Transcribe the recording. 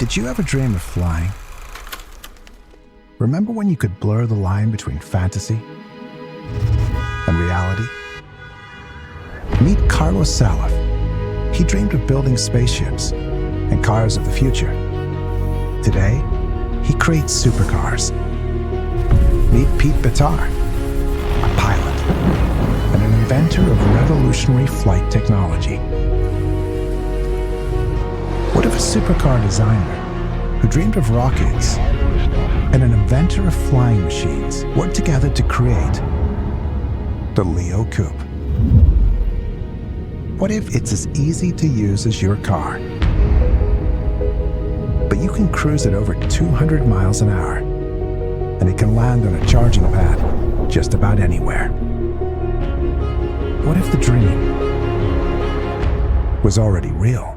Did you ever dream of flying? Remember when you could blur the line between fantasy and reality? Meet Carlos Salaf. He dreamed of building spaceships and cars of the future. Today, he creates supercars. Meet Pete Bitar, a pilot and an inventor of revolutionary flight technology. What if a supercar designer who dreamed of rockets and an inventor of flying machines worked together to create the Leo Coupe? What if it's as easy to use as your car, but you can cruise at over 200 miles an hour, and it can land on a charging pad just about anywhere? What if the dream was already real?